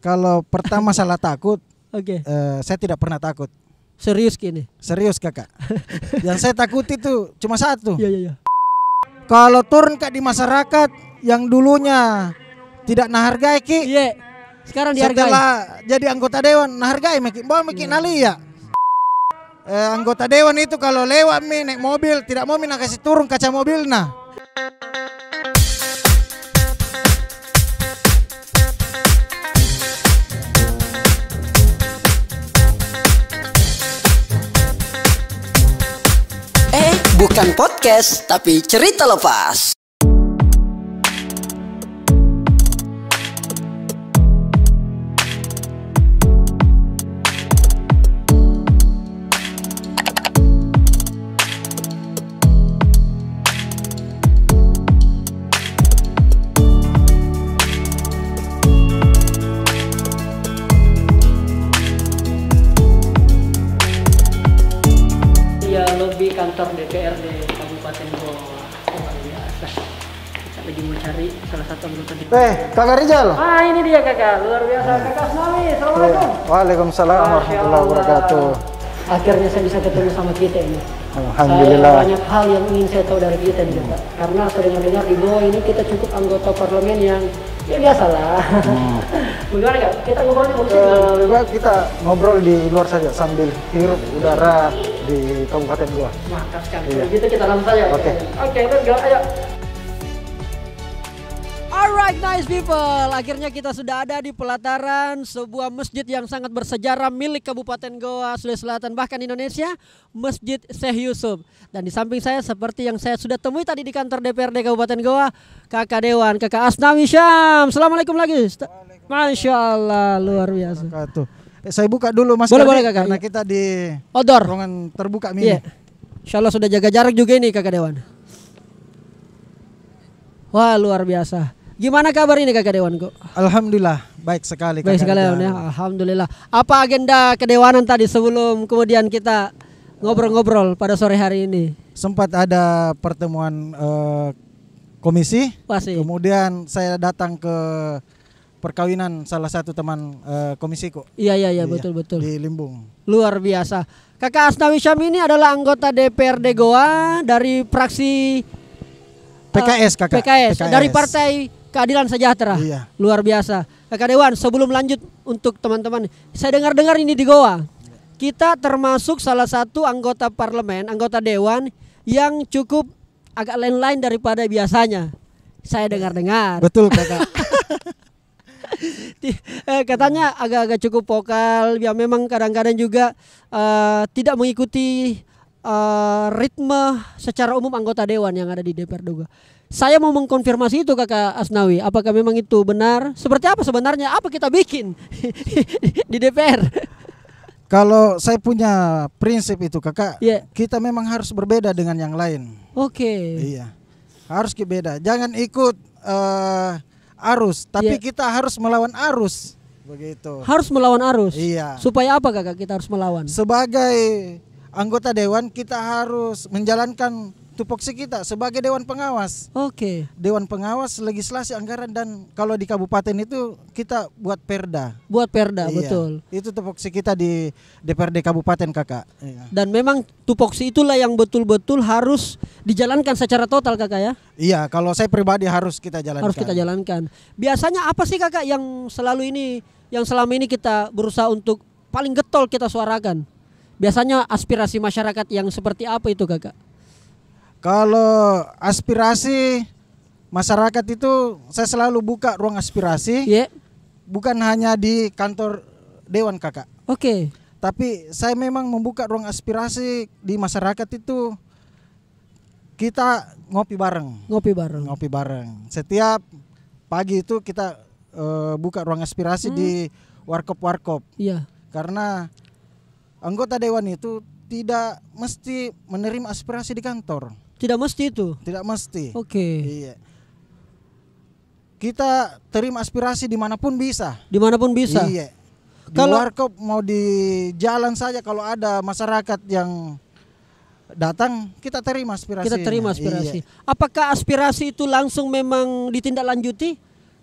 Kalau pertama salah takut, Oke. saya tidak pernah takut. Serius gini. Serius kakak. Yang saya takut itu cuma satu. Iya, iya, iya. Kalau turun kak di masyarakat yang dulunya tidak nahargai ki, Iya. Sekarang dihargai. setelah jadi anggota dewan nahargai meki, bawa meki nali ya. Anggota dewan itu kalau lewat naik mobil tidak mau nak kasih turun kaca mobil nah. Bukan podcast, tapi cerita lepas. Lobi kantor DPRD Kabupaten Goa. Luar biasa. Kita lagi mau cari salah satu anggota DPRD. Kakak Rizal. Ah, ini dia kakak, luar biasa. Kakak Asnawi, assalamualaikum. Waalaikumsalam warahmatullahi wabarakatuh. Akhirnya saya bisa ketemu sama kita ini. Alhamdulillah. Banyak hal yang ingin saya tahu dari kita nih, Pak. Karena saya dengar di Goa ini kita cukup anggota parlemen yang ya biasalah. Bagaimana kak? Kita ngobrolnya Lebih baik kita ngobrol di luar saja sambil hirup udara di Kabupaten Goa. mantap sekali. Iya. Kalau gitu kita langsung saja. Oke. Oke, let's go. Ayo. Alright, nice people. Akhirnya kita sudah ada di pelataran sebuah masjid yang sangat bersejarah milik Kabupaten Goa, Sulawesi Selatan, bahkan Indonesia, Masjid Syekh Yusuf. Dan di samping saya seperti yang saya sudah temui tadi di kantor DPRD Kabupaten Goa, Kakak Dewan, Kakak Asnawi Syam. Assalamualaikum lagi. Masya Allah, luar biasa. Saya buka dulu Mas. Boleh, Kakak. Karena kita di Odor. ruangan terbuka mini. Iya. Insya Allah sudah jaga jarak juga ini Kakak Dewan. Wah, luar biasa. Gimana kabar ini Kakak Dewan kok? Alhamdulillah baik sekali. Baik sekali ya. Alhamdulillah. Apa agenda kedewanan tadi sebelum kemudian kita ngobrol-ngobrol pada sore hari ini? Sempat ada pertemuan komisi. Pasti. Kemudian saya datang ke perkawinan salah satu teman komisiku. Iya betul. Di Limbung. Luar biasa. Kakak Asnawi Syam ini adalah anggota DPRD Goa dari fraksi PKS kakak. PKS. Dari Partai Keadilan Sejahtera. Iya. Luar biasa. Kakak Dewan, sebelum lanjut untuk teman-teman, saya dengar-dengar ini di Goa, kita termasuk salah satu anggota parlemen, anggota dewan yang cukup agak lain-lain daripada biasanya. Saya dengar-dengar. Betul kakak. Katanya agak-agak cukup vokal, ya memang kadang-kadang juga tidak mengikuti ritme secara umum anggota dewan yang ada di DPRD Goa. Saya mau mengkonfirmasi itu Kakak Asnawi, apakah memang itu benar? Seperti apa sebenarnya? Apa kita bikin di DPR? Kalau saya punya prinsip itu kakak, Iya. kita memang harus berbeda dengan yang lain. Oke. Iya, harus beda. Jangan ikut arus, tapi Iya. kita harus melawan arus. Begitu. Harus melawan arus. Iya. Supaya apa Kakak kita harus melawan? Sebagai anggota dewan kita harus menjalankan tupoksi kita sebagai dewan pengawas. Oke. Dewan pengawas legislasi anggaran dan kalau di kabupaten itu kita buat perda. Buat perda, Iya. betul. Itu tupoksi kita di DPRD kabupaten kakak. Iya. Dan memang tupoksi itulah yang betul-betul harus dijalankan secara total Kakak ya. Iya, kalau saya pribadi harus kita jalankan. Harus kita jalankan. Biasanya apa sih Kakak yang selalu ini, yang selama ini kita berusaha untuk paling getol kita suarakan? Biasanya aspirasi masyarakat yang seperti apa itu Kakak? Kalau aspirasi masyarakat itu saya selalu buka ruang aspirasi. Iya. Bukan hanya di kantor dewan kakak. Oke. Tapi saya memang membuka ruang aspirasi di masyarakat itu. Kita ngopi bareng. Ngopi bareng. Ngopi bareng. Setiap pagi itu kita buka ruang aspirasi di warkop-warkop. Iya. Karena anggota dewan itu tidak mesti menerima aspirasi di kantor. Tidak mesti itu. Tidak mesti. Oke. Iya. Kita terima aspirasi dimanapun bisa. Dimanapun bisa. Iya. Di Kalau- warkop mau di jalan saja kalau ada masyarakat yang datang kita terima aspirasi. Kita terima aspirasi. Iya. Apakah aspirasi itu langsung memang ditindaklanjuti?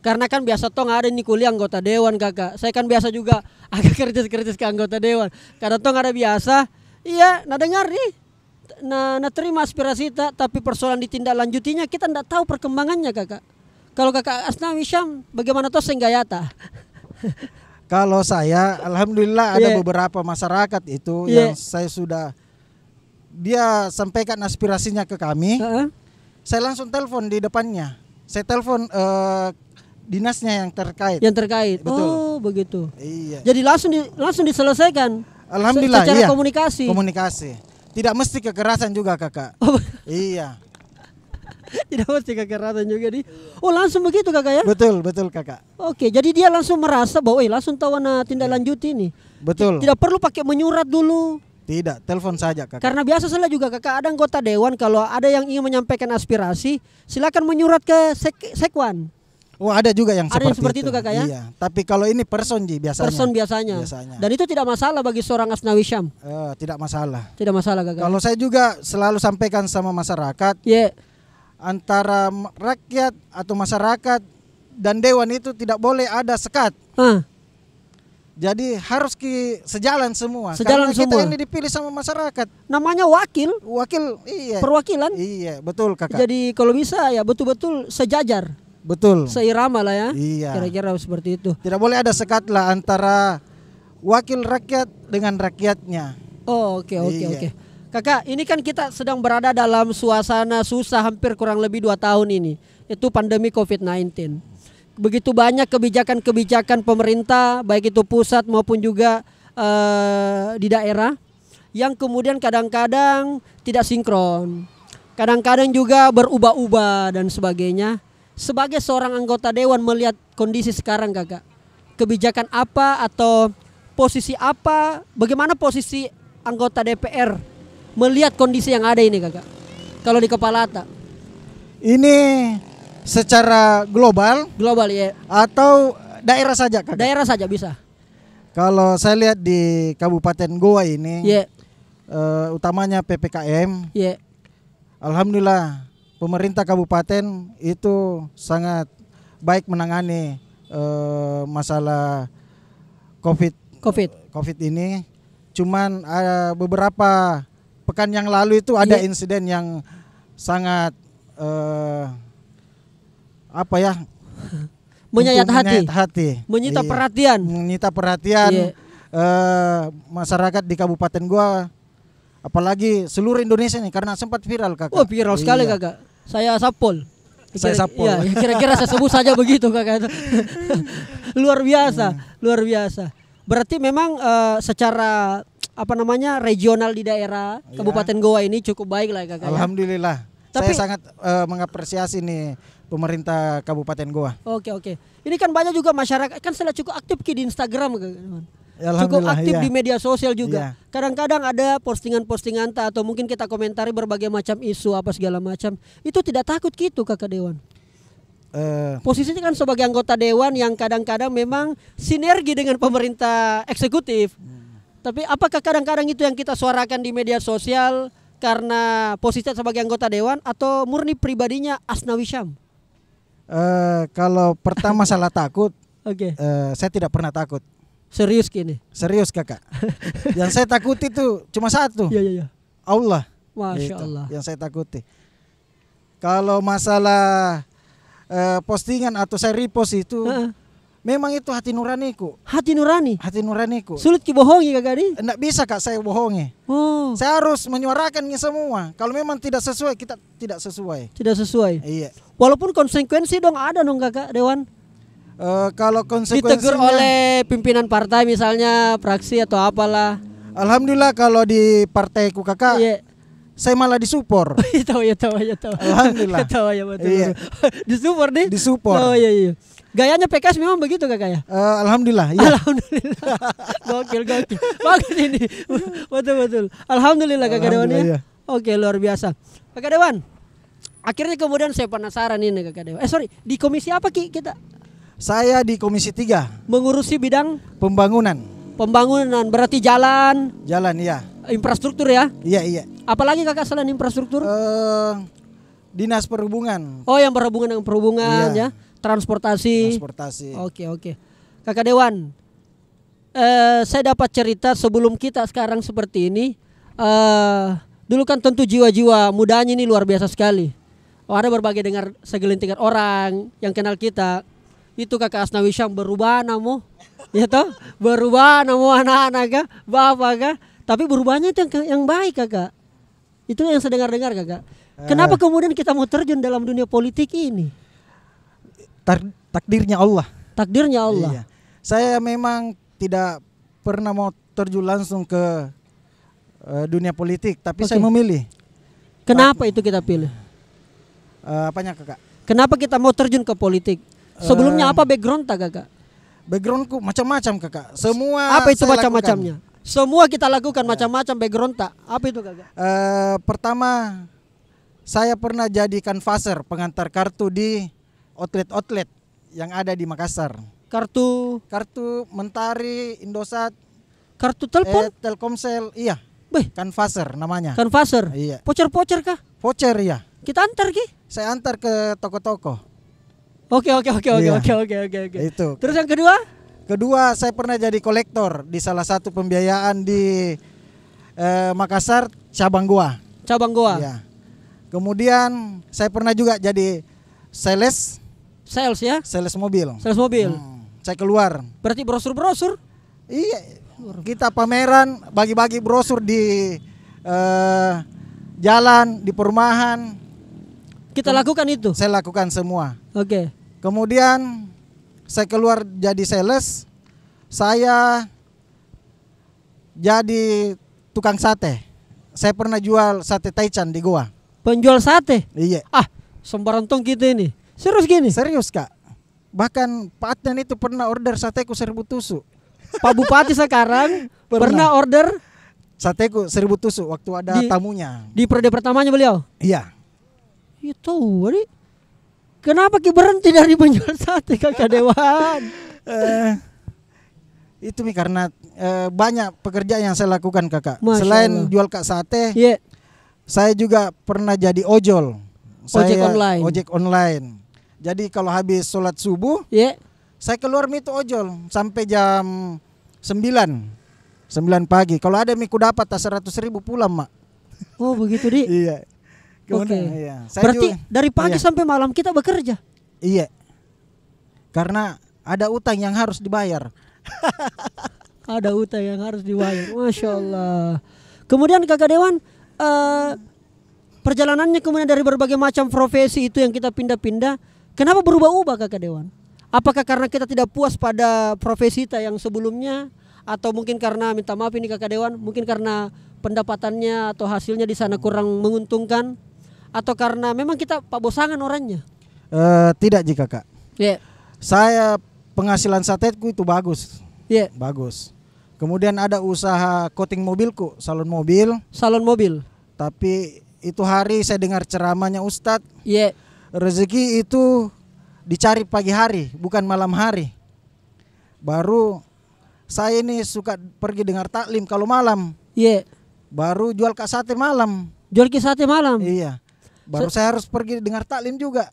Karena kan biasa tong ada nih kuliah anggota dewan kakak. Saya kan biasa juga agak kritis-kritis ke anggota dewan. Karena tong ada biasa, iya, nah dengar nih, nah terima aspirasi tapi persoalan ditindaklanjutinya kita tidak tahu perkembangannya kakak. Kalau kakak Asnawi Syam, bagaimana toh senggayata? Kalau saya, alhamdulillah ada beberapa masyarakat itu yang saya sudah dia sampaikan aspirasinya ke kami. Saya langsung telepon di depannya. Saya telepon dinasnya yang terkait. Yang terkait. Betul. Oh, begitu. Iya. Jadi langsung diselesaikan. Alhamdulillah. Secara iya. komunikasi. Tidak mesti kekerasan juga kakak. Oh, iya. tidak mesti kekerasan juga nih. Oh, langsung begitu kakak ya? Betul kakak. Oke, jadi dia langsung merasa bahwa langsung tahu tindak lanjut ini. Betul. Tidak perlu pakai menyurat dulu. Tidak, telepon saja kakak. Karena biasa salah juga kakak, ada anggota dewan kalau ada yang ingin menyampaikan aspirasi, silakan menyurat ke sekwan. Oh, ada juga yang ada seperti itu kakak ya? Iya. Tapi kalau ini person biasanya. Person biasanya. Dan itu tidak masalah bagi seorang Asnawi Syam. Tidak masalah. Tidak masalah kakak. Kalau saya juga selalu sampaikan sama masyarakat, antara rakyat atau masyarakat dan dewan itu tidak boleh ada sekat. Jadi harus sejalan semua. Sejalan karena semua. Kita ini dipilih sama masyarakat. Namanya wakil. Iya. Perwakilan. Iya, betul kakak. Jadi kalau bisa ya betul-betul sejajar. Betul. Seirama lah ya. Iya. Kira-kira seperti itu. Tidak boleh ada sekat lah antara wakil rakyat dengan rakyatnya. Oh, oke. Kakak, ini kan kita sedang berada dalam suasana susah hampir kurang lebih 2 tahun ini. Itu pandemi COVID-19. Begitu banyak kebijakan-kebijakan pemerintah, baik itu pusat maupun juga di daerah, yang kemudian kadang-kadang tidak sinkron. Kadang-kadang juga berubah-ubah dan sebagainya. Sebagai seorang anggota dewan melihat kondisi sekarang kakak, kebijakan apa atau posisi apa, bagaimana posisi anggota DPR melihat kondisi yang ada ini kakak, kalau di kepala Ata? Ini secara global ya, atau daerah saja kakak? Daerah saja bisa. Kalau saya lihat di Kabupaten Goa ini, utamanya PPKM, alhamdulillah pemerintah kabupaten itu sangat baik menangani masalah COVID ini. Cuman beberapa pekan yang lalu itu ada insiden yang sangat menyayat hati, menyita perhatian masyarakat di Kabupaten Goa, apalagi seluruh Indonesia nih, karena sempat viral kakak. Oh, viral sekali kakak. Saya sapol. Iya, kira-kira saya sebut saja begitu kakak. luar biasa. Berarti memang secara regional di daerah Kabupaten Goa ini cukup baik lah kakak. Alhamdulillah. Saya sangat mengapresiasi nih pemerintah Kabupaten Goa. Oke. Ini kan banyak juga masyarakat, kan saya cukup aktif di Instagram, cukup aktif di media sosial juga. Kadang-kadang ada postingan-postingan atau mungkin kita komentari berbagai macam isu apa segala macam. Itu tidak takut gitu kakak dewan. Posisinya kan sebagai anggota dewan yang kadang-kadang memang sinergi dengan pemerintah eksekutif. Tapi apakah kadang-kadang itu yang kita suarakan di media sosial karena posisinya sebagai anggota dewan atau murni pribadinya Asnawi Syam? Kalau pertama salah takut, saya tidak pernah takut. Serius gini? Serius kakak. Yang saya takuti itu cuma satu. Iya. Allah. Masya Allah. Yang saya takuti. Kalau masalah postingan atau saya repost itu, memang itu hati nuraniku. Hati nuraniku. Sulit dibohongi kakak nih? Enggak bisa kak saya bohongi. Saya harus menyuarakannya semua. Kalau memang tidak sesuai, kita tidak sesuai. Tidak sesuai. Iya. Walaupun konsekuensi dong ada dong kakak dewan. Kalau konsekuensinya ditegur oleh pimpinan partai misalnya, fraksi atau apalah. Alhamdulillah kalau di partaiku kakak, saya malah disupport. Tahu ya. Alhamdulillah. Tahu ya betul. Disupport nih? Disupport. Oh iya. Gayanya PKS memang begitu kakak ya? Alhamdulillah. Iya. Alhamdulillah. Gokil. Bagus ini. Betul. Alhamdulillah kakak dewan ya. Oke, luar biasa. Kakak dewan. Akhirnya kemudian saya penasaran ini kakak dewan. Di komisi apa kita? Saya di Komisi 3. Mengurusi bidang pembangunan. Berarti jalan, iya. Infrastruktur ya? Iya. Apalagi kakak selain infrastruktur? Dinas perhubungan. Oh, yang berhubungan dengan perhubungan ya. Transportasi. Oke. Kakak Dewan, saya dapat cerita sebelum kita sekarang seperti ini. Dulu kan tentu jiwa-jiwa mudanya ini luar biasa sekali. Ada berbagai dengar segelintir orang yang kenal kita. Itu Kakak Asnawi Syam berubah namo, ya toh? Berubah namo anak-anak kah, bapak kah? Tapi berubahnya itu yang baik Kakak. Itu yang saya dengar Kakak. Kenapa kemudian kita mau terjun dalam dunia politik ini? Takdirnya Allah. Takdirnya Allah. Iya. Saya memang tidak pernah mau terjun langsung ke dunia politik, tapi saya memilih. Kenapa itu kita pilih? Apanya Kakak? Kenapa kita mau terjun ke politik? Sebelumnya apa background Kakak? Backgroundku macam-macam Kakak. Semua. Apa itu macam-macamnya? Semua kita lakukan macam-macam background tak? Apa itu Kakak? Pertama, saya pernah jadi kanvaser pengantar kartu di outlet yang ada di Makassar. Kartu Mentari, Indosat, kartu telepon, Telkomsel, iya. Kanvaser namanya. Kanvaser. Iya. Voucher kah? Voucher ya. Kita antar ki? Saya antar ke toko-toko. Oke. Iya. Itu. Terus yang kedua? Kedua, saya pernah jadi kolektor di salah satu pembiayaan di Makassar, cabang Goa. Iya. Kemudian saya pernah juga jadi sales ya? Sales mobil. Saya keluar. Berarti brosur? Iya. Kita pameran, bagi-bagi brosur di jalan, di perumahan. Kita lakukan itu? Saya lakukan semua. Oke. Kemudian saya keluar jadi sales. Saya jadi tukang sate. Saya pernah jual sate taichan di Goa. Penjual sate? Iya. Sembarang tong kita ini. Serius gini? Serius Kak. Bahkan Pak Adnan itu pernah order sateku 1000 tusuk. Pak Bupati sekarang pernah order sateku 1000 tusuk waktu ada tamunya. Di periode pertamanya beliau? Iya. Itu Wadi. Kenapa Ki berhenti dari penjual sate Kakak Dewan? Itu karena banyak pekerjaan yang saya lakukan Kakak. Masya Selain Allah. jual sate, saya juga pernah jadi ojol. Ojek online. Jadi kalau habis sholat subuh, saya keluar itu ojol sampai jam 9 pagi. Kalau ada miku dapat 100.000 pulang mak. Oh begitu di? Iya. Kemudian, iya. Berarti dari pagi sampai malam kita bekerja? Iya. Karena ada utang yang harus dibayar. Ada utang yang harus dibayar. Masya Allah. Kemudian Kakak Dewan, perjalanannya kemudian dari berbagai macam profesi itu yang kita pindah-pindah, kenapa berubah-ubah Kakak Dewan? Apakah karena kita tidak puas pada profesi kita yang sebelumnya, atau mungkin karena, minta maaf ini Kakak Dewan, mungkin karena pendapatannya atau hasilnya di sana kurang menguntungkan, atau karena memang kita bosangan orangnya? Tidak jika Kak. Saya penghasilan sateku itu bagus. Bagus. Kemudian ada usaha coating mobilku, salon mobil. Tapi itu hari saya dengar ceramahnya Ustadz. Rezeki itu dicari pagi hari, bukan malam hari. Baru saya ini suka pergi dengar taklim kalau malam. Baru jual sate malam. Iya. Baru saya harus pergi dengar taklim juga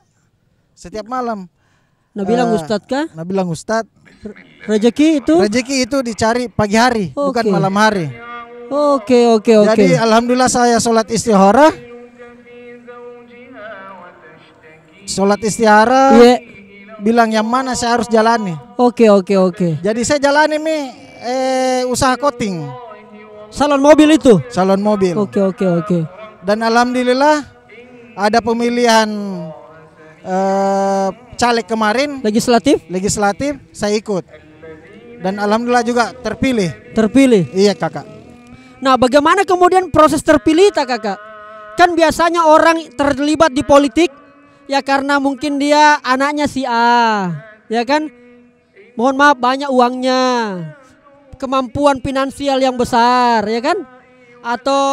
setiap malam. Nah bilang Ustadz kah? Nah bilang Ustadz. Rezeki itu dicari pagi hari, bukan malam hari. Oke. Jadi alhamdulillah saya sholat istihara. Bilang yang mana saya harus jalani. Oke. Jadi saya jalani usaha coating. Salon mobil itu? Salon mobil. Oke. Dan alhamdulillah ada pemilihan caleg kemarin. Legislatif saya ikut. Dan alhamdulillah juga terpilih. Iya Kakak. Nah bagaimana kemudian proses terpilih Kakak? Kan biasanya orang terlibat di politik ya karena mungkin dia anaknya si A, ya kan? Mohon maaf banyak uangnya, kemampuan finansial yang besar, ya kan? Atau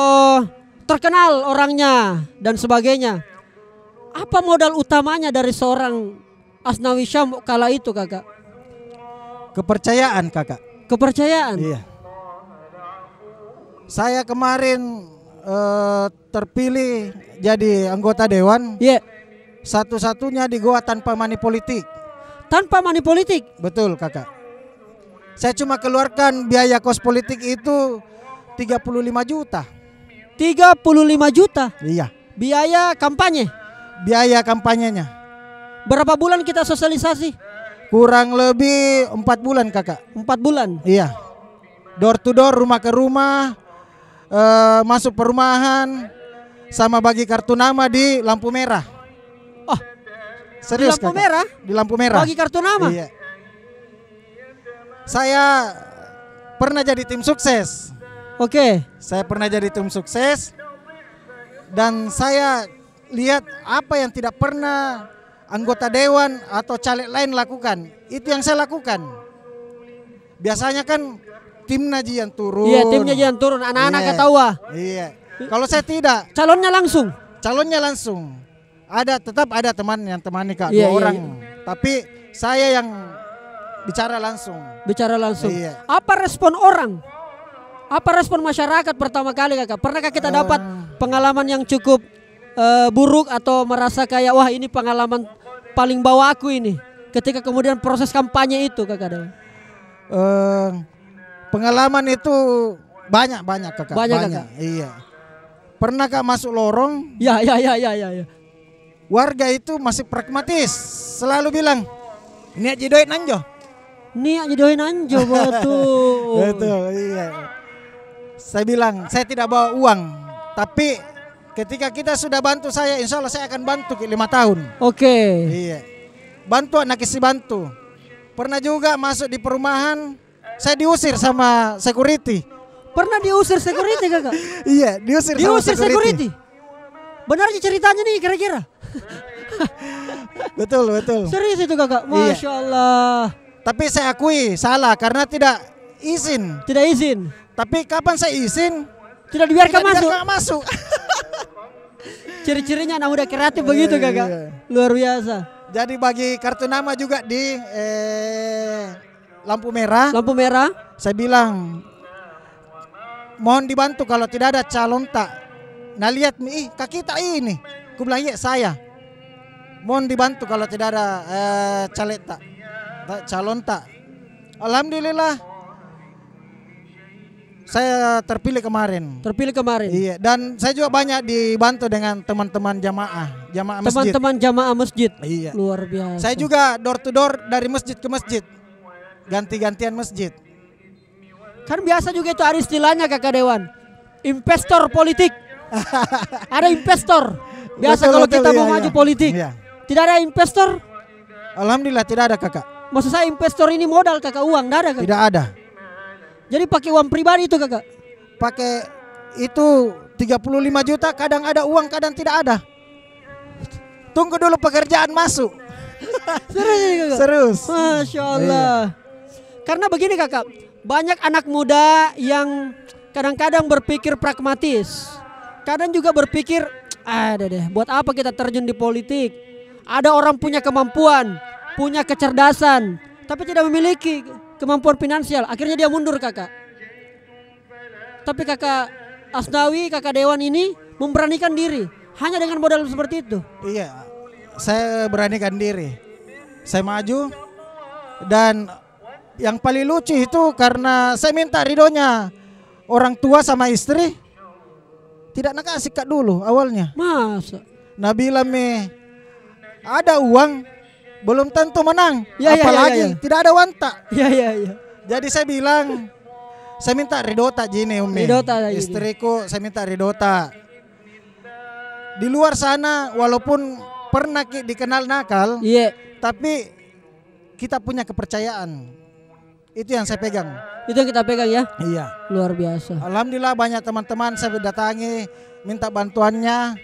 terkenal orangnya dan sebagainya. Apa modal utamanya dari seorang Asnawi Syam kala itu Kakak? Kepercayaan Kakak. Kepercayaan? Iya. Saya kemarin terpilih jadi anggota dewan. Satu-satunya di Goa tanpa money politik. Tanpa money politik. Betul kakak. Saya cuma keluarkan biaya kos politik itu 35 juta. 35 juta. Iya. Biaya kampanye. Biaya kampanyenya. Berapa bulan kita sosialisasi? Kurang lebih 4 bulan kakak. 4 bulan. Iya. Door to door, rumah ke rumah, masuk perumahan, sama bagi kartu nama di lampu merah. Oh, serius di lampu kakak? merah? Di lampu merah. Bagi kartu nama? Iya. Saya pernah jadi tim sukses. Oke. Saya pernah jadi tim sukses. Dan saya lihat apa yang tidak pernah anggota dewan atau caleg lain lakukan. Itu yang saya lakukan. Biasanya kan tim Naji yang turun. Iya, timnya yang turun, anak-anak Iya. ketawa. Iya. Kalau saya tidak, Calonnya langsung. calonnya langsung. Tetap ada teman yang temani kak, Iya, 2 iya, orang. iya. Tapi saya yang bicara langsung. Bicara langsung. Iya. Apa respon orang? Apa respon masyarakat pertama kali kakak? Pernahkah kita dapat pengalaman yang cukup buruk atau merasa kayak wah ini pengalaman paling bawah aku ini ketika kemudian proses kampanye itu kakak Dewan? Pengalaman itu banyak kakak. Banyak, kakak. Iya. Pernah kak masuk lorong, Ya. warga itu masih pragmatis, selalu bilang ini aja duit nanjo. Ini aja doain anjo betul. Betul, iya. Saya bilang saya tidak bawa uang, tapi ketika kita sudah bantu saya, insya Allah saya akan bantu 5 tahun. Oke. Iya. Bantu anak isi bantu. Pernah juga masuk di perumahan, saya diusir sama security. Pernah diusir security kakak? Iya, diusir sama security. Benar aja ceritanya nih kira-kira. Betul. Serius itu kakak? Masya Allah. Tapi saya akui salah karena tidak izin. Tidak izin. Tapi kapan saya izin? Tidak dibiarkan Tidak masuk. dibiarkan masuk. Ciri-cirinya anak muda kreatif begitu kakak. Iya. Luar biasa. Jadi bagi kartu nama juga di lampu merah. Lampu merah. Saya bilang mohon dibantu kalau tidak ada calon tak. Nah lihat kak kita ini. Aku bilang iya saya. Mohon dibantu kalau tidak ada caleg tak. Calon tak. Alhamdulillah saya terpilih kemarin. Iya, dan saya juga banyak dibantu dengan teman-teman jamaah masjid. Teman-teman jamaah masjid. Iya. Luar biasa. Saya juga door to door dari masjid ke masjid. Ganti-gantian masjid. Kan biasa juga itu ada istilahnya kakak Dewan. Investor politik. Ada investor. Biasa Betul, kalau kita iya, mau maju iya. politik. Iya. Tidak ada investor. Alhamdulillah tidak ada kakak. Maksud saya investor ini modal kakak, uang tidak ada kakak. Tidak ada. Jadi pakai uang pribadi itu kakak. Pakai itu 35 juta, kadang ada uang, kadang tidak ada. Tunggu dulu pekerjaan masuk. Serius ini, kakak? Serius. Masya Allah. Karena begini kakak, banyak anak muda yang kadang-kadang berpikir pragmatis. Kadang juga berpikir, ada deh, buat apa kita terjun di politik? Ada orang punya kemampuan, punya kecerdasan, tapi tidak memiliki kemampuan finansial. Akhirnya dia mundur kakak. Tapi kakak Asnawi, kakak Dewan ini memberanikan diri hanya dengan modal seperti itu. Iya, saya beranikan diri. Saya maju dan yang paling lucu itu karena saya minta ridhonya orang tua sama istri, tidak nak kasih kak dulu awalnya. Masa? Nabila ada uang belum tentu menang, Ya, apalagi ya. tidak ada wanta. Iya. Jadi saya bilang saya minta ridota gini Umi. Ridota gini. Istriku saya minta ridota. Di luar sana walaupun pernah dikenal nakal, Iya. tapi kita punya kepercayaan. Itu yang saya pegang. Itu yang kita pegang ya. Iya. Luar biasa. Alhamdulillah banyak teman-teman saya datangi minta bantuannya.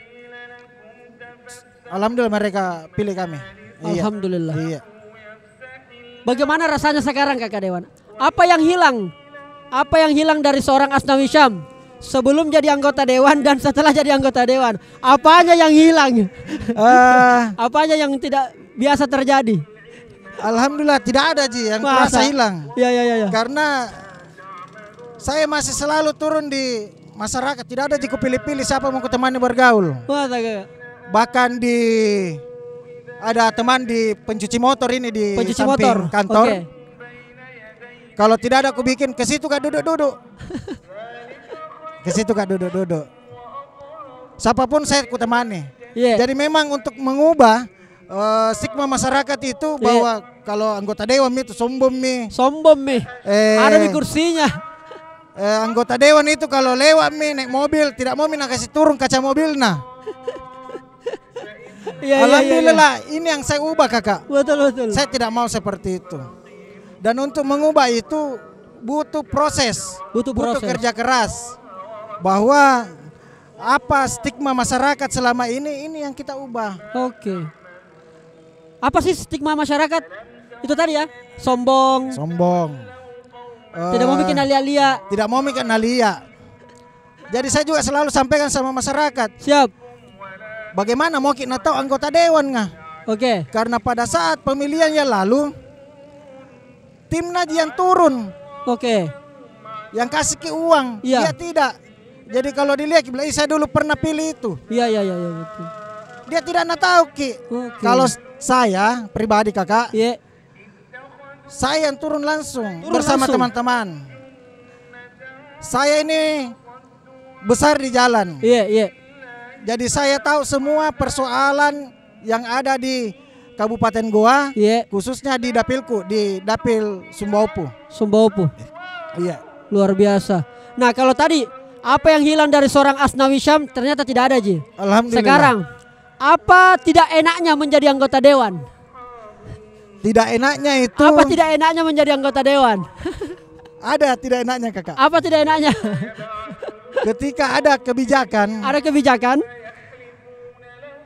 Alhamdulillah mereka pilih kami. Alhamdulillah. Iya. Bagaimana rasanya sekarang kakak Dewan? Apa yang hilang? Apa yang hilang dari seorang Asnawi Syam sebelum jadi anggota dewan dan setelah jadi anggota dewan? Apanya yang hilang? Apanya yang tidak biasa terjadi? Alhamdulillah tidak ada Ji yang terasa hilang. Ya. Karena saya masih selalu turun di masyarakat. Tidak ada jika pilih-pilih siapa mau kutemani bergaul. Masa kakak? Bahkan di ada teman di pencuci motor ini di Pencuci samping motor kantor. Oke. Kalau tidak ada aku bikin ke situ Kak duduk-duduk. Ke situ Kak duduk-duduk. Siapapun saya ku temani. Iya. Jadi memang untuk mengubah stigma masyarakat itu bahwa kalau anggota dewan itu sombong mi. Sombong mi. Ada di kursinya. Anggota dewan itu kalau lewat mi naik mobil tidak mau mi nak kasih turun kaca mobil nah. Alhamdulillah ini yang saya ubah kakak. Betul. Saya tidak mau seperti itu. Dan untuk mengubah itu butuh proses, butuh kerja keras. Bahwa apa stigma masyarakat selama ini yang kita ubah. Oke. Apa sih stigma masyarakat? Itu tadi ya, sombong. Tidak mau bikin alia-alia. Tidak mau bikin alia. Jadi saya juga selalu sampaikan sama masyarakat. Siap. Bagaimana mau kita tahu anggota dewan nggak? Oke. Karena pada saat pemilihan yang lalu timnya yang turun. Oke. Yang kasih ke uang, dia tidak. Jadi kalau dilihat bilang, saya dulu pernah pilih itu. Iya betul. Dia tidak tahu Ki. Kalau saya pribadi kakak, saya yang turun langsung bersama teman-teman. Saya ini besar di jalan. Iya. Jadi saya tahu semua persoalan yang ada di Kabupaten Goa, khususnya di dapilku, di dapil Sumbaupu. Iya. Luar biasa. Nah kalau tadi apa yang hilang dari seorang Asnawi Syam ternyata tidak ada Ji. Alhamdulillah. Sekarang apa tidak enaknya menjadi anggota dewan? Tidak enaknya itu. Apa tidak enaknya menjadi anggota dewan? Ada tidak enaknya kakak. Apa tidak enaknya? Ketika ada kebijakan. Ada kebijakan.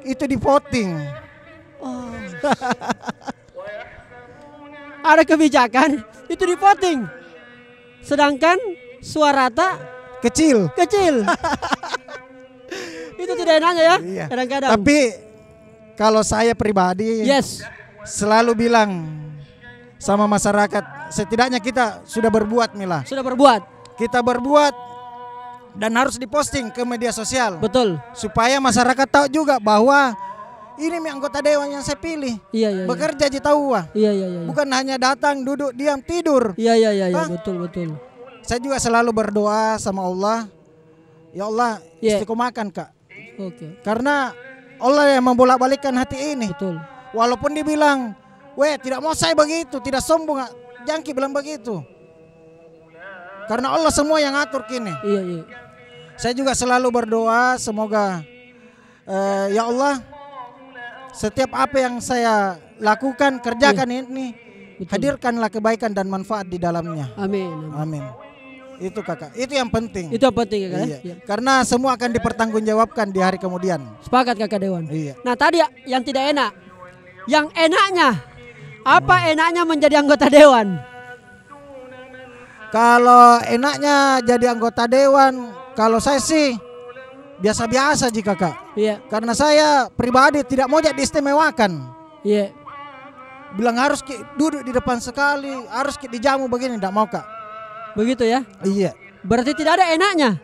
Itu di voting. Ada kebijakan itu di voting. Sedangkan suara tak kecil. Itu tidak enaknya ya. Iya. Kadang-kadang. Tapi kalau saya pribadi selalu bilang sama masyarakat, setidaknya kita sudah berbuat Mila. Kita berbuat dan harus diposting ke media sosial. Betul. Supaya masyarakat tahu juga bahwa ini anggota dewan yang saya pilih. Iya. Bekerja di tahu. Iya. Bukan hanya datang, duduk, diam, tidur. Iya. Betul. Saya juga selalu berdoa sama Allah. Ya Allah, istiqomahkan Kak. Oke. Karena Allah yang membolak-balikkan hati ini. Betul. Walaupun dibilang, tidak mau saya begitu, tidak sombong, jangki bilang begitu. Karena Allah semua yang ngatur kini. Iya. Saya juga selalu berdoa semoga ya Allah, setiap apa yang saya lakukan, kerjakan ini, hadirkanlah kebaikan dan manfaat di dalamnya. Amin. Itu kakak, itu yang penting. Itu yang penting ya kan? Iya. Karena semua akan dipertanggungjawabkan di hari kemudian. Sepakat kakak Dewan. Iya. Nah tadi yang tidak enak, yang enaknya, apa enaknya menjadi anggota Dewan? Kalau enaknya jadi anggota Dewan, kalau saya sih biasa-biasa ji kakak. Iya. Karena saya pribadi tidak mau jadi istimewakan. Iya. Bilang harus duduk di depan sekali, harus dijamu begini, tidak mau kak. Begitu ya? Iya. Berarti tidak ada enaknya.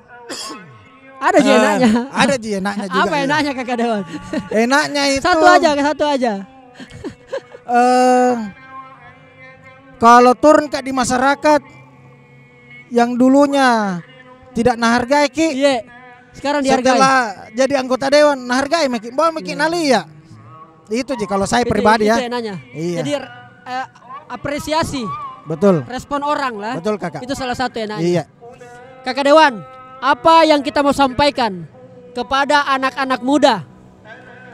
Ada ji enaknya. Ada ji enaknya juga. Apa enaknya kakak Dewan? Enaknya itu satu aja. Kalau turun kak di masyarakat yang dulunya tidak nahargai ki. Iya. Sekarang dihargai. Setelah jadi anggota dewan nahargai meki. Bawa meki nalia. Itu ji kalau saya pribadi ya. Itu enaknya. Iya. Jadi apresiasi. Betul. Respon orang lah. Betul kakak. Itu salah satu enaknya. Iya. Kakak Dewan, apa yang kita mau sampaikan kepada anak-anak muda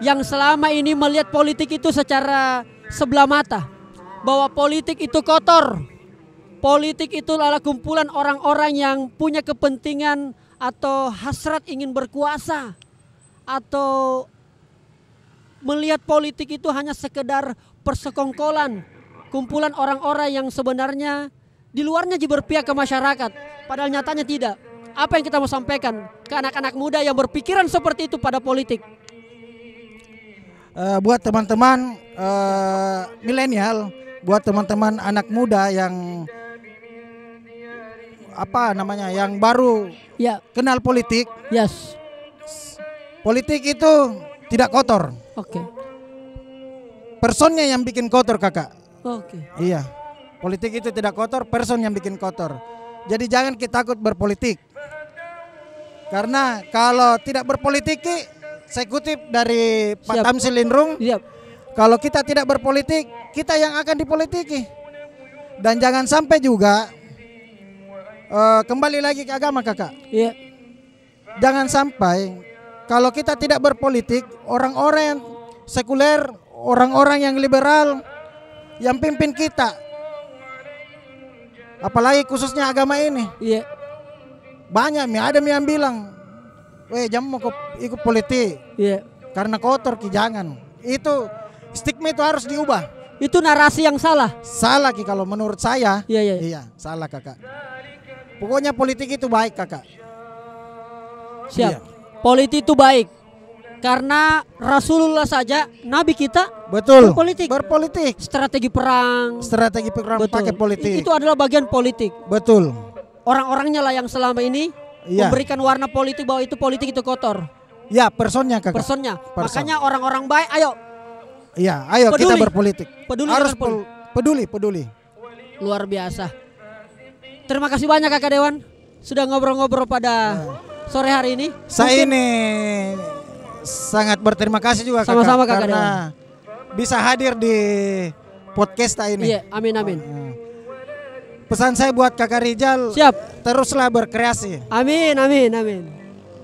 yang selama ini melihat politik itu secara sebelah mata, bahwa politik itu kotor, politik itu adalah kumpulan orang-orang yang punya kepentingan atau hasrat ingin berkuasa, atau melihat politik itu hanya sekedar persekongkolan, kumpulan orang-orang yang sebenarnya di luarnya berpihak ke masyarakat, padahal nyatanya tidak. Apa yang kita mau sampaikan ke anak-anak muda yang berpikiran seperti itu pada politik? Buat teman-teman milenial, buat teman-teman anak muda yang yang baru kenal politik. Yes. Politik itu tidak kotor. Oke. personnya yang bikin kotor kakak. Oke. Iya, politik itu tidak kotor, person yang bikin kotor. Jadi jangan kita takut berpolitik. Karena kalau tidak berpolitik, saya kutip dari Pak Tamsil Lindrung, kalau kita tidak berpolitik, kita yang akan dipolitiki. Dan jangan sampai juga kembali lagi ke agama kakak. Iya. Jangan sampai kalau kita tidak berpolitik, orang-orang yang sekuler, orang-orang yang liberal, yang pimpin kita, apalagi khususnya agama ini. Iya. Banyak ada yang bilang, weh jangan mau ikut politik. Iya. Karena kotor ki jangan. Itu stigma itu harus diubah. Itu narasi yang salah. Salah ki kalau menurut saya. Iya, salah kakak. Pokoknya politik itu baik kakak. Siap. Iya. Politik itu baik. Karena Rasulullah saja Nabi kita betul berpolitik. Strategi perang pakai politik. Itu adalah bagian politik. Betul. Orang-orangnya lah yang selama ini memberikan warna politik bahwa itu politik itu kotor. Ya, personnya kakak. Personnya. Makanya orang-orang baik ayo. Iya, ayo peduli. Kita berpolitik. Harus peduli. Luar biasa. Terima kasih banyak Kakak Dewan sudah ngobrol-ngobrol pada sore hari ini. Saya ini sangat berterima kasih juga sama-sama kakak, karena bisa hadir di podcast ini. Iya, amin. Pesan saya buat Kakak Rizal, siap, teruslah berkreasi. Amin.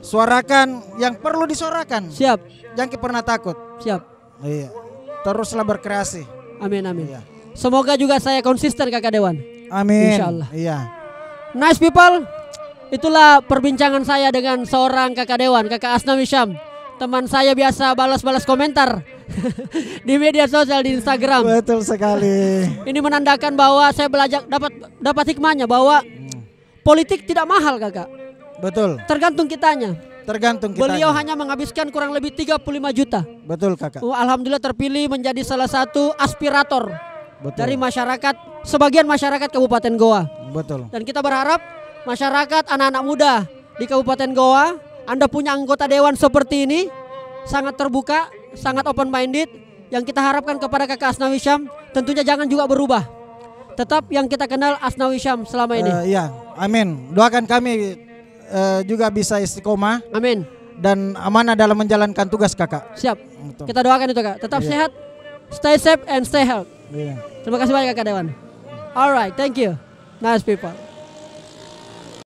Suarakan yang perlu disuarakan. Siap. Jangan pernah takut. Siap. Iya. Teruslah berkreasi. Amin. Iya. Semoga juga saya konsisten Kakak Dewan. Amin. Insyaallah. Iya. Nice people. Itulah perbincangan saya dengan seorang Kakak Dewan, Kakak Asnawi Syam. Teman saya biasa balas-balas komentar di media sosial di Instagram. Betul sekali. Ini menandakan bahwa saya belajar dapat hikmahnya bahwa politik tidak mahal kakak. Betul. Tergantung kitanya. Beliau hanya menghabiskan kurang lebih 35 juta. Betul kakak. Alhamdulillah terpilih menjadi salah satu aspirator dari masyarakat, sebagian masyarakat Kabupaten Goa. Betul. Dan kita berharap masyarakat anak-anak muda di Kabupaten Goa, Anda punya anggota dewan seperti ini, sangat terbuka, sangat open minded. Yang kita harapkan kepada Kakak Asnawi Syam, tentunya jangan juga berubah. Tetap yang kita kenal Asnawi Syam selama ini. Iya, amin. Doakan kami juga bisa istiqomah. Amin. Dan amanah dalam menjalankan tugas kakak. Siap. Betul. Kita doakan itu kak. Tetap sehat, stay safe and stay healthy. Terima kasih banyak Kakak Dewan. Alright, thank you. Nice people.